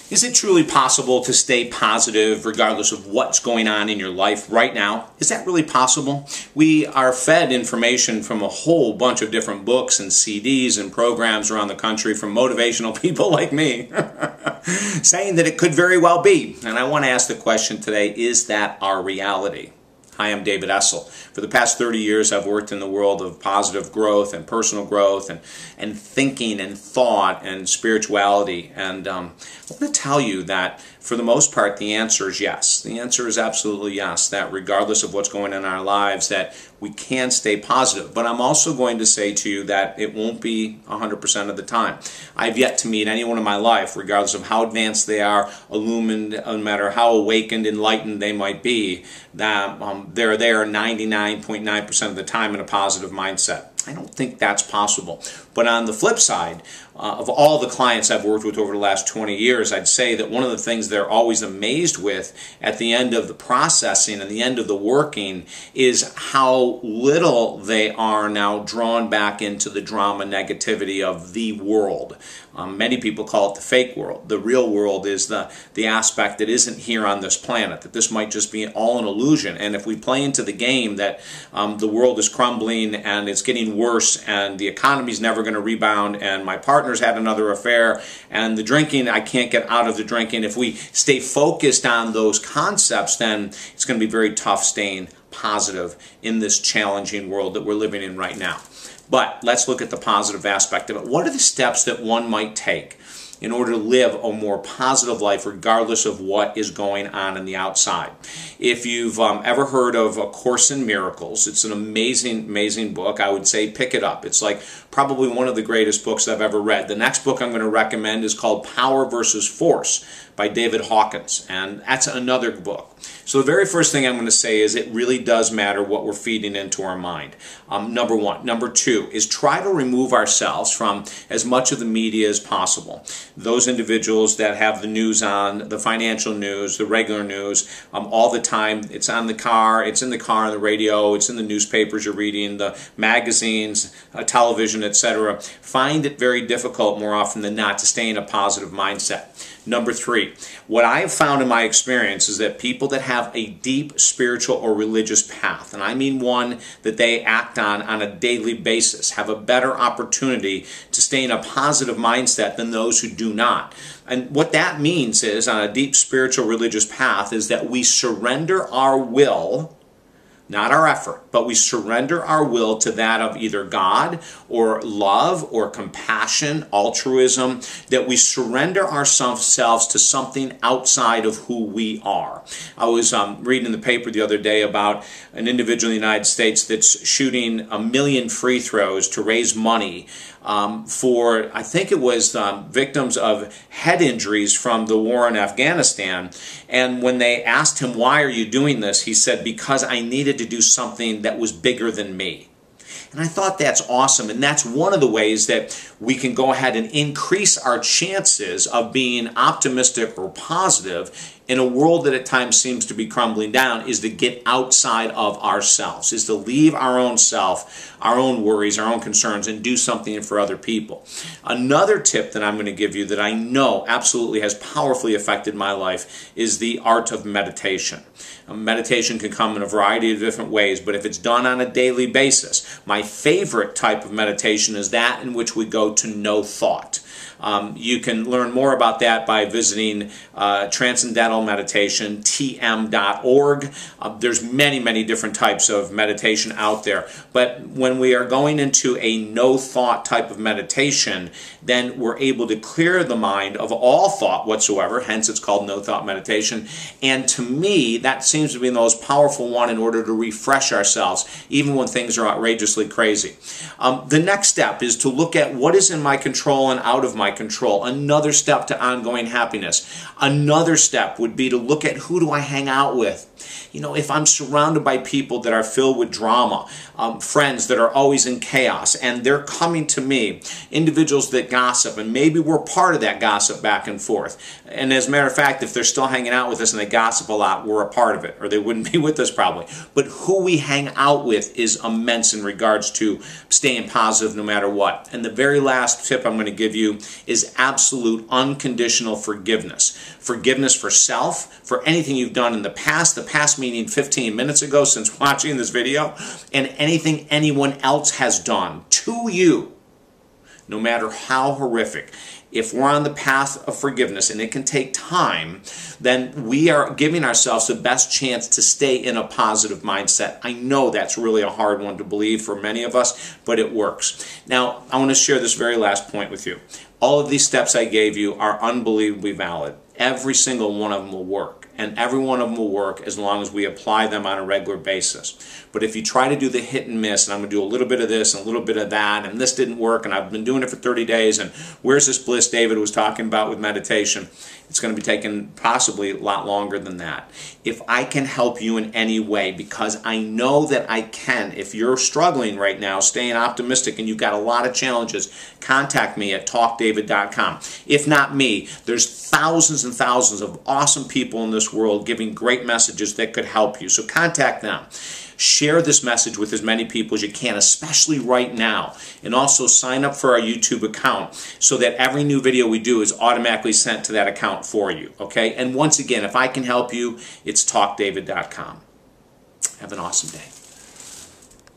Is it truly possible to stay positive regardless of what's going on in your life right now? Is that really possible? We are fed information from a whole bunch of different books and CDs and programs around the country from motivational people like me saying that it could very well be. And I want to ask the question today, is that our reality? Hi, I'm David Essel. For the past 30 years, I've worked in the world of positive growth and personal growth and thinking and thought and spirituality. And I want to tell you that for the most part, the answer is yes. The answer is absolutely yes, that regardless of what's going on in our lives, that we can stay positive. But I'm also going to say to you that it won't be 100% of the time. I've yet to meet anyone in my life, regardless of how advanced they are, illumined, no matter how awakened, enlightened they might be, that they're there 99.9% of the time in a positive mindset. I don't think that's possible. But on the flip side, of all the clients I've worked with over the last 20 years, I'd say that one of the things they're always amazed with at the end of the processing and the end of the working is how little they are now drawn back into the drama negativity of the world. Many people call it the fake world. The real world is the aspect that isn't here on this planet, that this might just be all an illusion. And if we play into the game that the world is crumbling and it's getting worse and the economy's never going to rebound and my partner's had another affair and the drinking, I can't get out of the drinking. If we stay focused on those concepts, then it's going to be very tough staying positive in this challenging world that we're living in right now. But let's look at the positive aspect of it. What are the steps that one might take in order to live a more positive life regardless of what is going on in the outside? If you've ever heard of A Course in Miracles, it's an amazing, amazing book. I would say pick it up. It's like probably one of the greatest books I've ever read. The next book I'm going to recommend is called Power versus Force by David Hawkins, and that's another book. So the very first thing I'm going to say is it really does matter what we're feeding into our mind. Number one. Number two is try to remove ourselves from as much of the media as possible. Those individuals that have the news on, the financial news, the regular news, all the time. It's on the car, it's in the car on the radio, it's in the newspapers you're reading, the magazines, television, etc. Find it very difficult more often than not to stay in a positive mindset. Number three, what I have found in my experience is that people that have a deep spiritual or religious path, and I mean one that they act on a daily basis, have a better opportunity to stay in a positive mindset than those who do not. And what that means is, on a deep spiritual religious path, is that we surrender our will, not our effort, but we surrender our will to that of either God or love or compassion, altruism, that we surrender ourselves to something outside of who we are. I was reading in the paper the other day about an individual in the United States that's shooting 1 million free throws to raise money for, I think it was victims of head injuries from the war in Afghanistan. And when they asked him, why are you doing this? He said, because I needed to do something that was bigger than me. And I thought that's awesome, and that's one of the ways that we can go ahead and increase our chances of being optimistic or positive in a world that at times seems to be crumbling down, is to get outside of ourselves, is to leave our own self, our own worries, our own concerns, and do something for other people. Another tip that I'm going to give you that I know absolutely has powerfully affected my life is the art of meditation. Meditation can come in a variety of different ways, but if it's done on a daily basis, my favorite type of meditation is that in which we go to no thought. You can learn more about that by visiting Transcendental Meditation, tm.org. There's many, many different types of meditation out there. But when we are going into a no-thought type of meditation, then we're able to clear the mind of all thought whatsoever, hence it's called no-thought meditation. And to me, that seems to be the most powerful one in order to refresh ourselves, even when things are outrageously crazy. The next step is to look at what is in my control and out of my control. Another step to ongoing happiness. Another step would be to look at who do I hang out with. You know, if I'm surrounded by people that are filled with drama, friends that are always in chaos, and they're coming to me, individuals that gossip, and maybe we're part of that gossip back and forth. And as a matter of fact, if they're still hanging out with us and they gossip a lot, we're a part of it, or they wouldn't be with us probably. But who we hang out with is immense in regards to staying positive no matter what. And the very last tip I'm going to give you is absolute unconditional forgiveness. Forgiveness for self, for anything you've done in the past meaning 15 minutes ago since watching this video, and anything anyone else has done to you, no matter how horrific. If we're on the path of forgiveness, and it can take time, then we are giving ourselves the best chance to stay in a positive mindset. I know that's really a hard one to believe for many of us, but it works. Now, I want to share this very last point with you. All of these steps I gave you are unbelievably valid. Every single one of them will work, and every one of them will work as long as we apply them on a regular basis. But if you try to do the hit and miss, and I'm going to do a little bit of this and a little bit of that, and this didn't work, and I've been doing it for 30 days, and where's this bliss David was talking about with meditation? It's going to be taking possibly a lot longer than that. If I can help you in any way, because I know that I can, if you're struggling right now, staying optimistic, and you've got a lot of challenges, contact me at talkdavid.com. If not me, there's thousands and thousands of awesome people in this world giving great messages that could help you. So contact them. Share this message with as many people as you can, especially right now. And also sign up for our YouTube account so that every new video we do is automatically sent to that account for you. Okay? And once again, if I can help you, it's talkdavid.com. Have an awesome day.